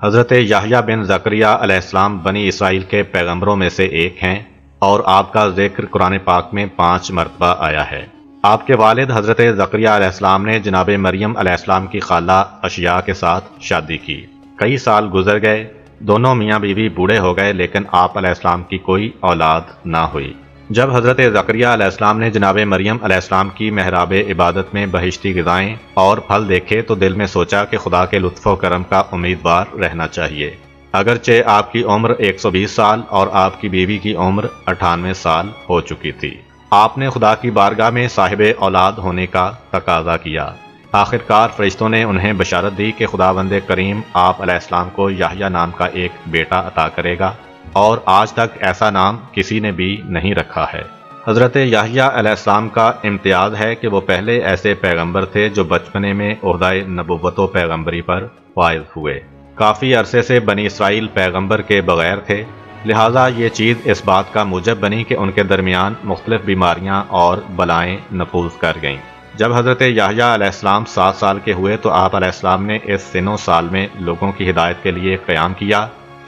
حضرت یحییٰ بن زکریہ علیہ السلام بنی اسرائیل کے پیغمبروں میں سے ایک ہیں اور آپ کا ذکر قرآن پاک میں 5 مرتبہ آیا ہے۔ آپ کے والد حضرت زکریہ علیہ السلام نے جناب مریم علیہ السلام کی خالہ اشیاء کے ساتھ شادی کی۔ کئی سال گزر گئے، دونوں میاں بیوی بوڑھے ہو گئے، لیکن آپ علیہ السلام کی کوئی اولاد نہ ہوئی۔ جب حضرت زکریہ علیہ السلام نے جناب مریم علیہ السلام کی محراب عبادت میں بہشتی غذائیں اور پھل دیکھے تو دل میں سوچا کہ خدا کے لطف و کرم کا امیدوار رہنا چاہیے۔ اگرچہ آپ کی عمر 120 سال اور آپ کی بیوی کی عمر 98 سال ہو چکی تھی، آپ نے خدا کی بارگاہ میں صاحب اولاد ہونے کا تقاضا کیا۔ آخرکار فرشتوں نے انہیں بشارت دی کہ خداوند کریم آپ علیہ السلام کو یحییٰ نام کا ایک بیٹا عطا کرے گا، اور آج تک ایسا نام کسی نے بھی نہیں رکھا ہے۔ حضرت یحییٰ علیہ السلام کا امتیاز ہے کہ وہ پہلے ایسے پیغمبر تھے جو بچپنے میں عہدہ نبوت و پیغمبری پر فائز ہوئے۔ کافی عرصے سے بنی اسرائیل پیغمبر کے بغیر تھے، لہٰذا یہ چیز اس بات کا موجب بنی کہ ان کے درمیان مختلف بیماریاں اور بلائیں نفوذ کر گئیں۔ جب حضرت یحییٰ علیہ السلام 7 سال کے ہوئے تو آپ علیہ السلام نے اس سن و سال میں لوگوں کی ہدایت کے لیے قیام کیا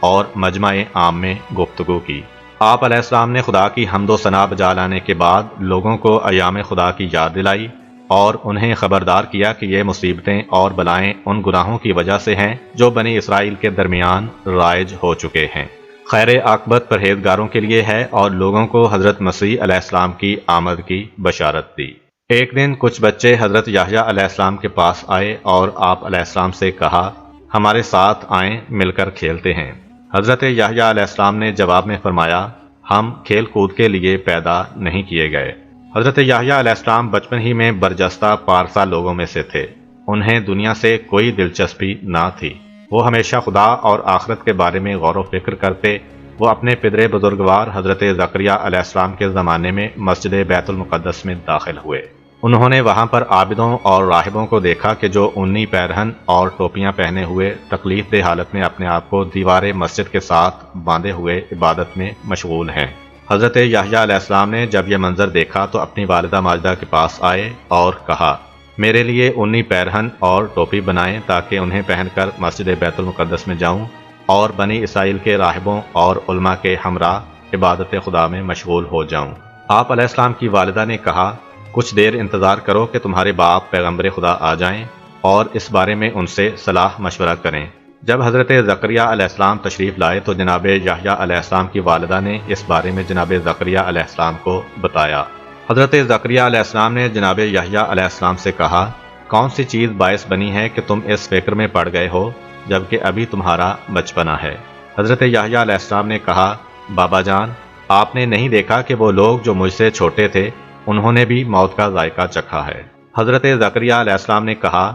اور مجمع عام میں گفتگو کی۔ آپ علیہ السلام نے خدا کی حمد و ثنا بجا لانے کے بعد لوگوں کو ایام خدا کی یاد دلائی اور انہیں خبردار کیا کہ یہ مصیبتیں اور بلائیں ان گناہوں کی وجہ سے ہیں جو بنی اسرائیل کے درمیان رائج ہو چکے ہیں۔ خیر عاقبت پرہیزگاروں کے لیے ہے، اور لوگوں کو حضرت مسیح علیہ السلام کی آمد کی بشارت دی۔ ایک دن کچھ بچے حضرت یحییٰ علیہ السلام کے پاس آئے اور آپ علیہ السلام سے کہا، ہمارے ساتھ آئیں، مل کر کھیلتے ہیں۔ حضرت یحییٰ علیہ السلام نے جواب میں فرمایا، ہم کھیل کود کے لیے پیدا نہیں کیے گئے۔ حضرت یحییٰ علیہ السلام بچپن ہی میں برجستہ پارسا لوگوں میں سے تھے، انہیں دنیا سے کوئی دلچسپی نہ تھی۔ وہ ہمیشہ خدا اور آخرت کے بارے میں غور و فکر کرتے۔ وہ اپنے پدر بزرگوار حضرت زکریہ علیہ السلام کے زمانے میں مسجد بیت المقدس میں داخل ہوئے۔ انہوں نے وہاں پر عابدوں اور راہبوں کو دیکھا کہ جو اونی پیرہن اور ٹوپیاں پہنے ہوئے تکلیف دہ حالت میں اپنے آپ کو دیوار مسجد کے ساتھ باندھے ہوئے عبادت میں مشغول ہیں۔ حضرت یحییٰ علیہ السلام نے جب یہ منظر دیکھا تو اپنی والدہ ماجدہ کے پاس آئے اور کہا، میرے لیے اونی پیرہن اور ٹوپی بنائیں تاکہ انہیں پہن کر مسجد بیت المقدس میں جاؤں اور بنی اسرائیل کے راہبوں اور علماء کے ہمراہ عبادت خدا میں مشغول ہو جاؤں۔ آپ علیہ السلام کی والدہ نے کہا، کچھ دیر انتظار کرو کہ تمہارے باپ پیغمبر خدا آ جائیں اور اس بارے میں ان سے صلاح مشورہ کریں۔ جب حضرت زکریہ علیہ السلام تشریف لائے تو جناب یحییٰ علیہ السلام کی والدہ نے اس بارے میں جناب زکریہ علیہ السلام کو بتایا۔ حضرت زکریہ علیہ السلام نے جناب یحییٰ علیہ السلام سے کہا، کون سی چیز باعث بنی ہے کہ تم اس فکر میں پڑ گئے ہو جبکہ ابھی تمہارا بچپنا ہے؟ حضرت یحییٰ علیہ السلام نے کہا، بابا جان، آپ نے نہیں دیکھا کہ وہ لوگ جو مجھ سے چھوٹے تھے انہوں نے بھی موت کا ذائقہ چکھا ہے؟ حضرت زکریہ علیہ السلام نے کہا،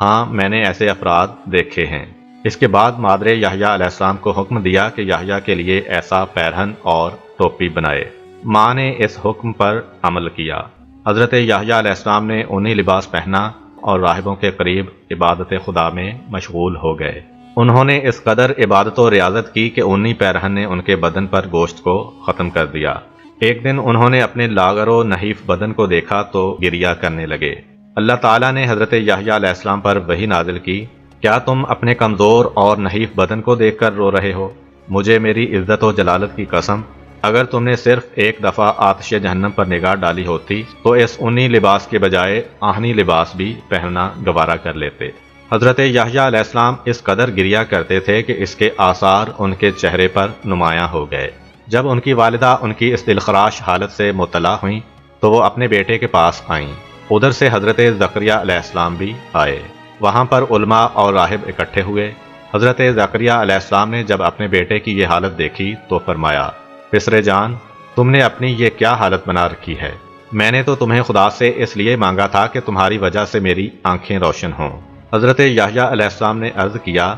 ہاں، میں نے ایسے افراد دیکھے ہیں۔ اس کے بعد مادر یحییٰ علیہ السلام کو حکم دیا کہ یحییٰ کے لیے ایسا پیرہن اور ٹوپی بنائے۔ ماں نے اس حکم پر عمل کیا۔ حضرت یحییٰ علیہ السلام نے اونی لباس پہنا اور راہبوں کے قریب عبادت خدا میں مشغول ہو گئے۔ انہوں نے اس قدر عبادت و ریاضت کی کہ اونی پیرہن نے ان کے بدن پر گوشت کو ختم کر دیا۔ ایک دن انہوں نے اپنے لاغر و نحیف بدن کو دیکھا تو گریہ کرنے لگے۔ اللہ تعالیٰ نے حضرت یحییٰ علیہ السلام پر وحی نازل کی، کیا تم اپنے کمزور اور نحیف بدن کو دیکھ کر رو رہے ہو؟ مجھے میری عزت و جلالت کی قسم، اگر تم نے صرف ایک دفعہ آتش جہنم پر نگاہ ڈالی ہوتی تو اس اونی لباس کے بجائے آہنی لباس بھی پہننا گوارا کر لیتے۔ حضرت یحییٰ علیہ السلام اس قدر گریہ کرتے تھے کہ اس کے آثار ان کے چہرے پر نمایاں ہو گئے۔ جب ان کی والدہ ان کی اس دلخراش حالت سے مطلع ہوئیں تو وہ اپنے بیٹے کے پاس آئیں۔ ادھر سے حضرت زکریہ علیہ السلام بھی آئے۔ وہاں پر علماء اور راہب اکٹھے ہوئے۔ حضرت زکریہ علیہ السلام نے جب اپنے بیٹے کی یہ حالت دیکھی تو فرمایا، پسر جان، تم نے اپنی یہ کیا حالت بنا رکھی ہے؟ میں نے تو تمہیں خدا سے اس لیے مانگا تھا کہ تمہاری وجہ سے میری آنکھیں روشن ہوں۔ حضرت یحییٰ علیہ السلام نے عرض کیا،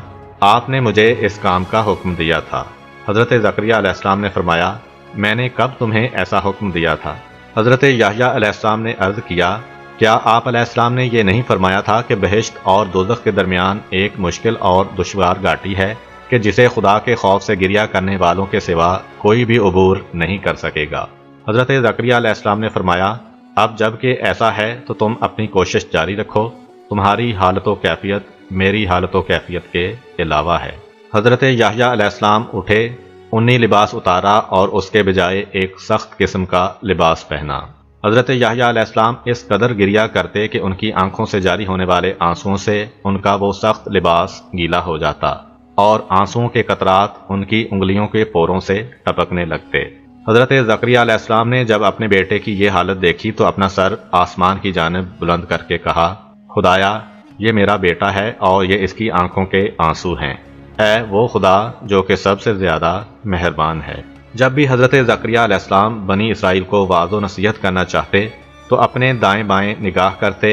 آپ نے مجھے اس کام کا حکم دیا تھا۔ حضرت زکریہ علیہ السلام نے فرمایا، میں نے کب تمہیں ایسا حکم دیا تھا؟ حضرت یحییٰ علیہ السلام نے عرض کیا، کیا آپ علیہ السلام نے یہ نہیں فرمایا تھا کہ بہشت اور دوزخ کے درمیان ایک مشکل اور دشوار گھاٹی ہے کہ جسے خدا کے خوف سے گریہ کرنے والوں کے سوا کوئی بھی عبور نہیں کر سکے گا؟ حضرت زکریہ علیہ السلام نے فرمایا، اب جب کہ ایسا ہے تو تم اپنی کوشش جاری رکھو، تمہاری حالت و کیفیت میری حالت و کیفیت کے علاوہ ہے۔ حضرت یحییٰ علیہ السلام اٹھے، اونی لباس اتارا اور اس کے بجائے ایک سخت قسم کا لباس پہنا۔ حضرت یحییٰ علیہ السلام اس قدر گریا کرتے کہ ان کی آنکھوں سے جاری ہونے والے آنسوؤں سے ان کا وہ سخت لباس گیلا ہو جاتا اور آنسوؤں کے قطرات ان کی انگلیوں کے پوروں سے ٹپکنے لگتے۔ حضرت زکریا علیہ السلام نے جب اپنے بیٹے کی یہ حالت دیکھی تو اپنا سر آسمان کی جانب بلند کر کے کہا، خدایا، یہ میرا بیٹا ہے اور یہ اس کی آنکھوں کے آنسو ہیں، اے وہ خدا جو کہ سب سے زیادہ مہربان ہے۔ جب بھی حضرت زکریا علیہ السلام بنی اسرائیل کو واعظ و نصیحت کرنا چاہتے تو اپنے دائیں بائیں نگاہ کرتے،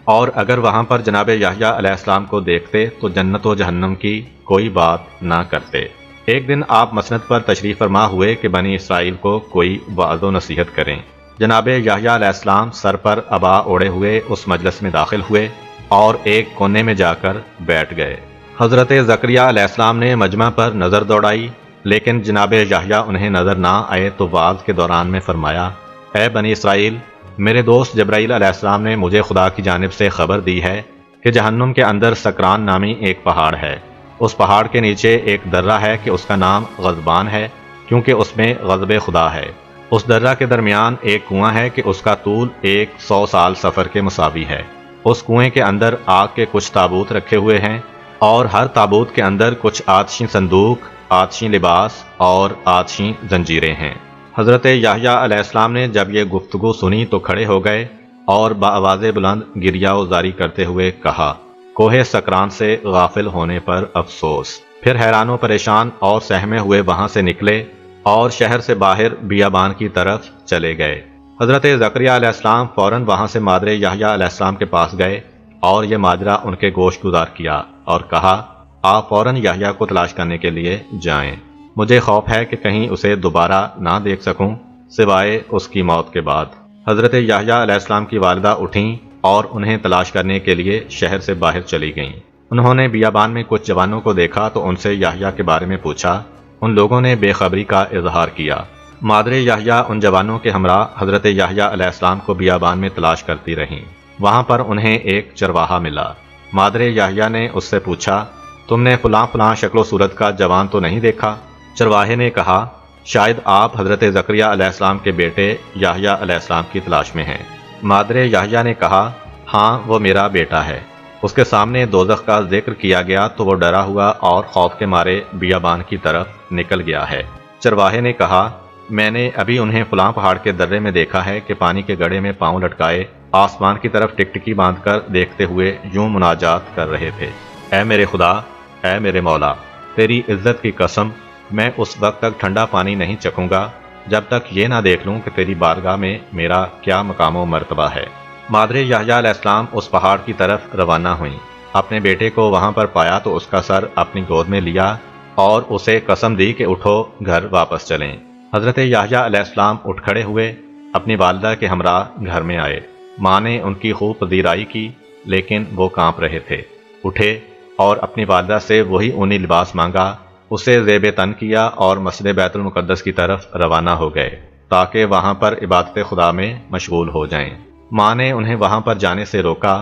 اور اگر وہاں پر جناب یحییٰ علیہ السلام کو دیکھتے تو جنت و جہنم کی کوئی بات نہ کرتے۔ ایک دن آپ مسند پر تشریف فرما ہوئے کہ بنی اسرائیل کو کوئی واعظ و نصیحت کریں۔ جناب یحییٰ علیہ السلام سر پر عبا اوڑے ہوئے اس مجلس میں داخل ہوئے اور ایک کونے میں جا کر بیٹھ گئے۔ حضرت زکریا علیہ السلام نے مجمع پر نظر دوڑائی، لیکن جناب یحییٰ انہیں نظر نہ آئے تو وعظ کے دوران میں فرمایا، اے بنی اسرائیل، میرے دوست جبرائیل علیہ السلام نے مجھے خدا کی جانب سے خبر دی ہے کہ جہنم کے اندر سکران نامی ایک پہاڑ ہے۔ اس پہاڑ کے نیچے ایک درہ ہے کہ اس کا نام غضبان ہے، کیونکہ اس میں غضب خدا ہے۔ اس درہ کے درمیان ایک کنواں ہے کہ اس کا طول 100 سال سفر کے مساوی ہے۔ اس کنویں کے اندر آگ کے کچھ تابوت رکھے ہوئے ہیں، اور ہر تابوت کے اندر کچھ آتشی صندوق، آتشی لباس اور آتشی زنجیریں ہیں۔ حضرت یحییٰ علیہ السلام نے جب یہ گفتگو سنی تو کھڑے ہو گئے اور بآواز بلند گریہ و زاری کرتے ہوئے کہا، کوہ سکران سے غافل ہونے پر افسوس۔ پھر حیران و پریشان اور سہمے ہوئے وہاں سے نکلے اور شہر سے باہر بیابان کی طرف چلے گئے۔ حضرت زکریا علیہ السلام فوراً وہاں سے مادر یحییٰ علیہ السلام کے پاس گئے اور یہ ماجرا ان کے گوش گزار کیا اور کہا، آپ فوراً یحییٰ کو تلاش کرنے کے لیے جائیں، مجھے خوف ہے کہ کہیں اسے دوبارہ نہ دیکھ سکوں سوائے اس کی موت کے بعد۔ حضرت یحییٰ علیہ السلام کی والدہ اٹھیں اور انہیں تلاش کرنے کے لیے شہر سے باہر چلی گئیں۔ انہوں نے بیابان میں کچھ جوانوں کو دیکھا تو ان سے یحییٰ کے بارے میں پوچھا۔ ان لوگوں نے بے خبری کا اظہار کیا۔ مادر یحییٰ ان جوانوں کے ہمراہ حضرت یحییٰ علیہ السلام کو بیابان میں تلاش کرتی رہیں۔ وہاں پر انہیں ایک چرواہا ملا۔ مادر یحییٰ نے اس سے پوچھا، تم نے فلاں فلاں شکل و صورت کا جوان تو نہیں دیکھا؟ چرواہے نے کہا، شاید آپ حضرت زکریا علیہ السلام کے بیٹے یحییٰ علیہ السلام کی تلاش میں ہیں۔ مادر یحییٰ نے کہا، ہاں وہ میرا بیٹا ہے۔ اس کے سامنے دوزخ کا ذکر کیا گیا تو وہ ڈرا ہوا اور خوف کے مارے بیابان کی طرف نکل گیا ہے۔ چرواہے نے کہا، میں نے ابھی انہیں فلاں پہاڑ کے درے میں دیکھا ہے کہ پانی کے گڑھے میں پاؤں لٹکائے آسمان کی طرف ٹکٹکی باندھ کر دیکھتے ہوئے یوں مناجات کر رہے تھے، اے میرے خدا، اے میرے مولا، تیری عزت کی قسم، میں اس وقت تک ٹھنڈا پانی نہیں چکھوں گا جب تک یہ نہ دیکھ لوں کہ تیری بارگاہ میں میرا کیا مقام و مرتبہ ہے۔ مادر یحییٰ علیہ السلام اس پہاڑ کی طرف روانہ ہوئیں۔ اپنے بیٹے کو وہاں پر پایا تو اس کا سر اپنی گود میں لیا اور اسے قسم دی کہ اٹھو، گھر واپس چلیں۔ حضرت یحییٰ علیہ السلام اٹھ کھڑے ہوئے، اپنی والدہ کے ہمراہ گھر میں آئے۔ ماں نے ان کی خوب پذیرائی کی، لیکن وہ کانپ رہے تھے۔ اٹھے اور اپنی والدہ سے وہی اونی لباس مانگا، اسے زیب تن کیا اور مسجد بیت المقدس کی طرف روانہ ہو گئے تاکہ وہاں پر عبادت خدا میں مشغول ہو جائیں۔ ماں نے انہیں وہاں پر جانے سے روکا۔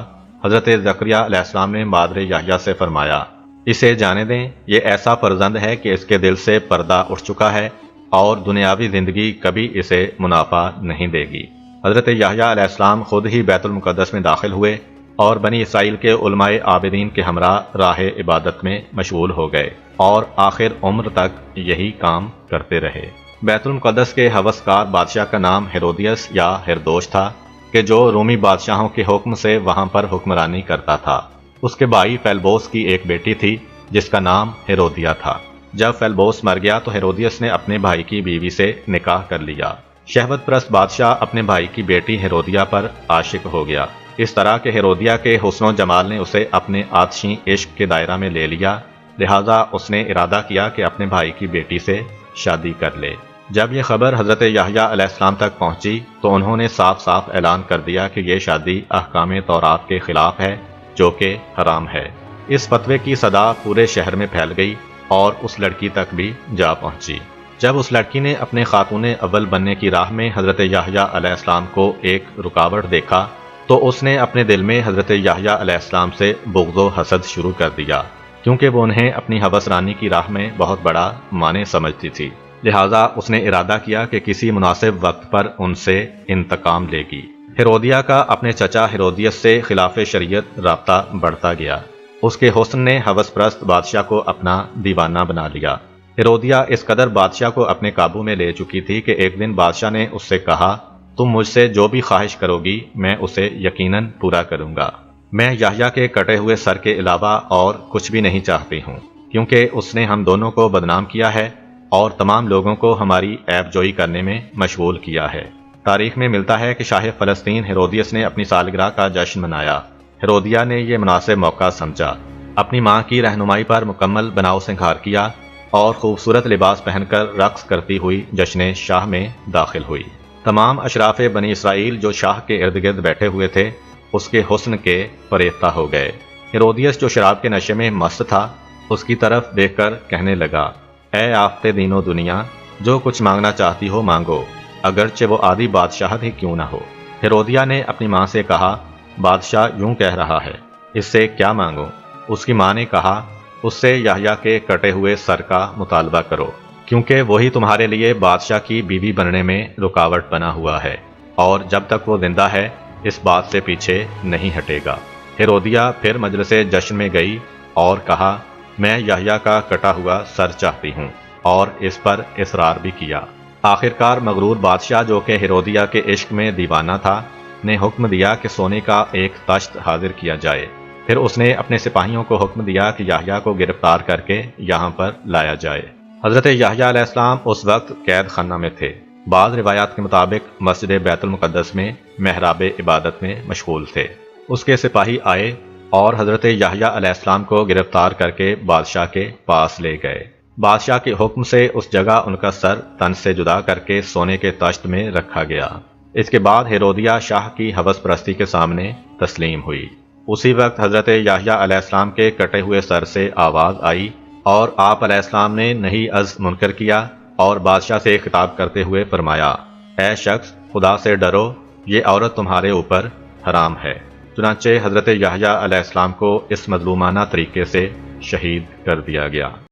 حضرت زکریا علیہ السلام نے مادر یحییٰ سے فرمایا، اسے جانے دیں، یہ ایسا فرزند ہے کہ اس کے دل سے پردہ اٹھ چکا ہے اور دنیاوی زندگی کبھی اسے منافع نہیں دے گی۔ حضرت یحییٰ علیہ السلام خود ہی بیت المقدس میں داخل ہوئے اور بنی اسرائیل کے علماء عابدین کے ہمراہ راہ عبادت میں مشغول ہو گئے اور آخر عمر تک یہی کام کرتے رہے۔ بیت المقدس کے ہوسکار بادشاہ کا نام ہیرودیس یا ہردوش تھا کہ جو رومی بادشاہوں کے حکم سے وہاں پر حکمرانی کرتا تھا۔ اس کے بھائی فیلبوس کی ایک بیٹی تھی جس کا نام ہیرودیا تھا۔ جب فیلبوس مر گیا تو ہیرودیس نے اپنے بھائی کی بیوی سے نکاح کر لیا۔ شہوت پرست بادشاہ اپنے بھائی کی بیٹی ہیرودیا پر عاشق ہو گیا، اس طرح کہ ہیرودیا کے حسن و جمال نے اسے اپنے آتشی عشق کے دائرہ میں لے لیا، لہٰذا اس نے ارادہ کیا کہ اپنے بھائی کی بیٹی سے شادی کر لے۔ جب یہ خبر حضرت یحییٰ علیہ السلام تک پہنچی تو انہوں نے صاف صاف اعلان کر دیا کہ یہ شادی احکام تورات کے خلاف ہے، جو کہ حرام ہے۔ اس فتوے کی صدا پورے شہر میں پھیل گئی اور اس لڑکی تک بھی جا پہنچی۔ جب اس لڑکی نے اپنے خاتون اول بننے کی راہ میں حضرت یحییٰ علیہ السلام کو ایک رکاوٹ دیکھا تو اس نے اپنے دل میں حضرت یحییٰ علیہ السلام سے بغض و حسد شروع کر دیا۔ کیونکہ وہ انہیں اپنی ہوس رانی کی راہ میں بہت بڑا مانع سمجھتی تھی، لہٰذا اس نے ارادہ کیا کہ کسی مناسب وقت پر ان سے انتقام لے گی۔ ہیرودیہ کا اپنے چچا ہیرودیس سے خلاف شریعت رابطہ بڑھتا گیا۔ اس کے حسن نے ہوس پرست بادشاہ کو اپنا دیوانہ بنا لیا۔ ہیرودیہ اس قدر بادشاہ کو اپنے قابو میں لے چکی تھی کہ ایک دن بادشاہ نے اس سے کہا، تم مجھ سے جو بھی خواہش کرو گی میں اسے یقیناً پورا کروں گا۔ میں یحییٰ کے کٹے ہوئے سر کے علاوہ اور کچھ بھی نہیں چاہتی ہوں، کیونکہ اس نے ہم دونوں کو بدنام کیا ہے اور تمام لوگوں کو ہماری عیب جوئی کرنے میں مشغول کیا ہے۔ تاریخ میں ملتا ہے کہ شاہ فلسطین ہیرودیس نے اپنی سالگرہ کا جشن منایا۔ ہیرودیہ نے یہ مناسب موقع سمجھا، اپنی ماں کی رہنمائی پر مکمل بناؤ سنگھار کیا اور خوبصورت لباس پہن کر رقص کرتی ہوئی جشن شاہ میں داخل ہوئی۔ تمام اشراف بنی اسرائیل جو شاہ کے ارد گرد بیٹھے ہوئے تھے اس کے حسن کے فریفتہ ہو گئے۔ ہیرودیس جو شراب کے نشے میں مست تھا اس کی طرف دیکھ کر کہنے لگا، اے آفتے دین و دنیا، جو کچھ مانگنا چاہتی ہو مانگو، اگرچہ وہ آدھی بادشاہت ہی کیوں نہ ہو۔ ہیرودیہ نے اپنی ماں سے کہا، بادشاہ یوں کہہ رہا ہے، اس سے کیا مانگو؟ اس کی ماں نے کہا، اس سے یحییٰ کے کٹے ہوئے سر کا مطالبہ کرو، کیونکہ وہی تمہارے لیے بادشاہ کی بیوی بننے میں رکاوٹ بنا ہوا ہے، اور جب تک وہ زندہ ہے اس بات سے پیچھے نہیں ہٹے گا۔ ہیرودیہ پھر مجلس جشن میں گئی اور کہا، میں یحییٰ کا کٹا ہوا سر چاہتی ہوں، اور اس پر اصرار بھی کیا۔ آخرکار مغرور بادشاہ جو کہ ہیرودیہ کے عشق میں دیوانہ تھا نے حکم دیا کہ سونے کا ایک تشت حاضر کیا جائے۔ پھر اس نے اپنے سپاہیوں کو حکم دیا کہ یحییٰ کو گرفتار کر کے یہاں پر لایا جائے۔ حضرت یحییٰ علیہ السلام اس وقت قید خانہ میں تھے۔ بعض روایات کے مطابق مسجد بیت المقدس میں محراب عبادت میں مشغول تھے۔ اس کے سپاہی آئے اور حضرت یحییٰ علیہ السلام کو گرفتار کر کے بادشاہ کے پاس لے گئے۔ بادشاہ کے حکم سے اس جگہ ان کا سر تن سے جدا کر کے سونے کے تشت میں رکھا گیا۔ اس کے بعد ہیرودیہ شاہ کی ہوس پرستی کے سامنے تسلیم ہوئی۔ اسی وقت حضرت یحییٰ علیہ السلام کے کٹے ہوئے سر سے آواز آئی اور آپ علیہ السلام نے نہیں از منکر کیا اور بادشاہ سے خطاب کرتے ہوئے فرمایا، اے شخص، خدا سے ڈرو، یہ عورت تمہارے اوپر حرام ہے۔ چنانچہ حضرت یحییٰ علیہ السلام کو اس مظلومانہ طریقے سے شہید کر دیا گیا۔